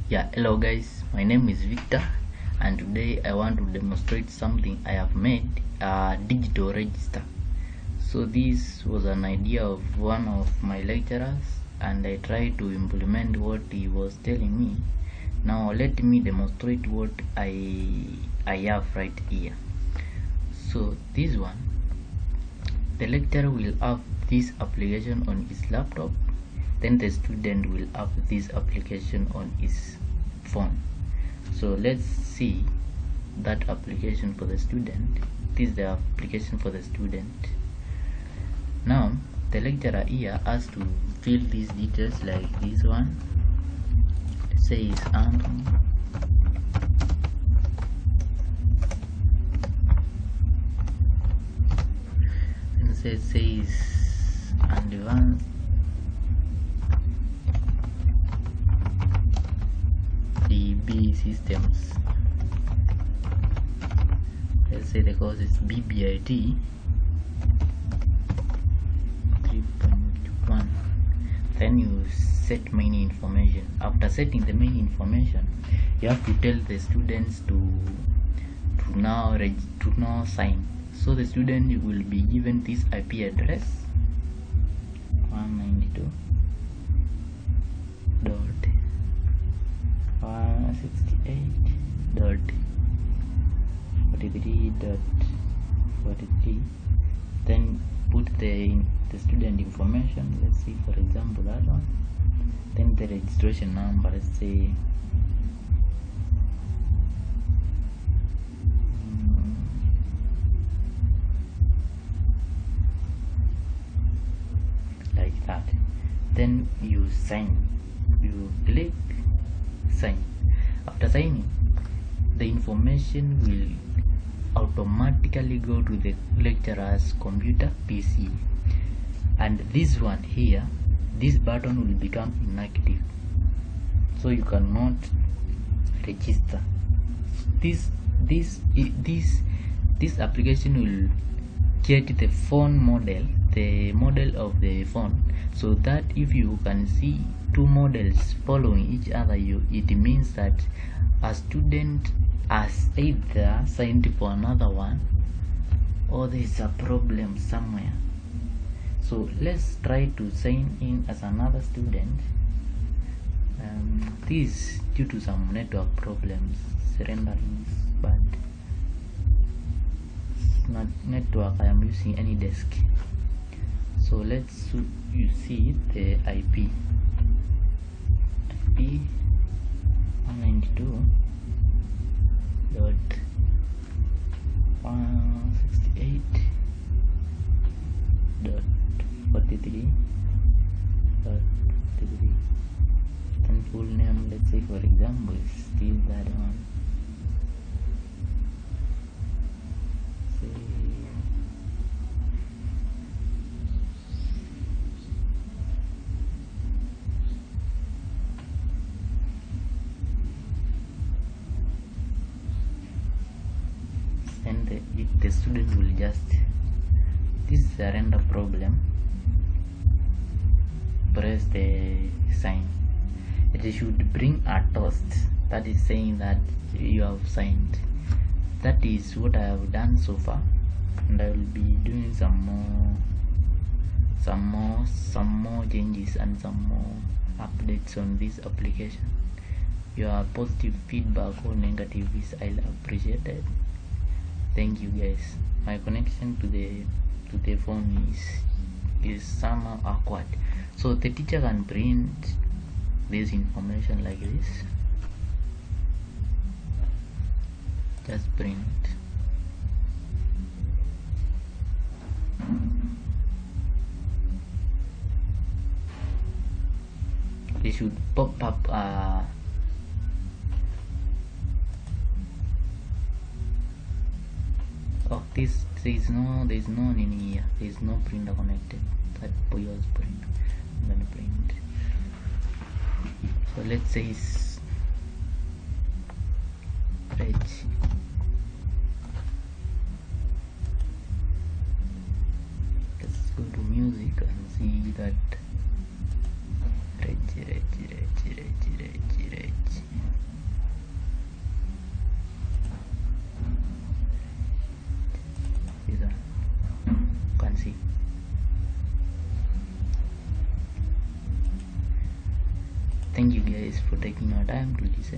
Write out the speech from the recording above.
Yeah, hello guys, my name is Victor and today I want to demonstrate something I have made, a digital register. So this was an idea of one of my lecturers and I tried to implement what he was telling me. Now let me demonstrate what I have right here. So this one, the lecturer will have this application on his laptop, then the student will have this application on his phone. So let's see that application for the student. This is the application for the student. Now the lecturer here has to fill these details like this one. Let's say it's Anton. And it says advanced DB systems. Let's say the course is BBIT 3.1. Then you set main information. After setting the main information, you have to tell the students to now sign. So the student will be given this IP address 192.168.43.43. Then put the student information. Let's see, for example, that one. Then the registration number. Let's say like that. Then you sign. You click sign. After signing, the information will automatically go to the lecturer's computer PC, and this one here, this button will become inactive, so you cannot register. This application will get the phone model, the model of the phone, so that if you can see two models following each other, it means that a student has either signed for another one or there is a problem somewhere. So let's try to sign in as another student. This due to some network problems, rendering is bad. It's not network, I am using AnyDesk. So let's you see the IP 192.168.43.43. And full name, let's say for example, is still that one. And the student will just, this is a render problem, press the sign. It should bring a toast that is saying that you have signed. That is what I have done so far, and I will be doing some more changes and some more updates on this application. Your positive feedback or negative is highly appreciated. Thank you guys. My connection to the phone is somehow awkward, so the teacher can print this information like this. Just print. It should pop up oh, there is no in here. There is no printer connected. That yours print. I'm gonna print. So let's say it's Reg. Let's go to music and see that Reg. see. Thank you guys for taking your time to listen.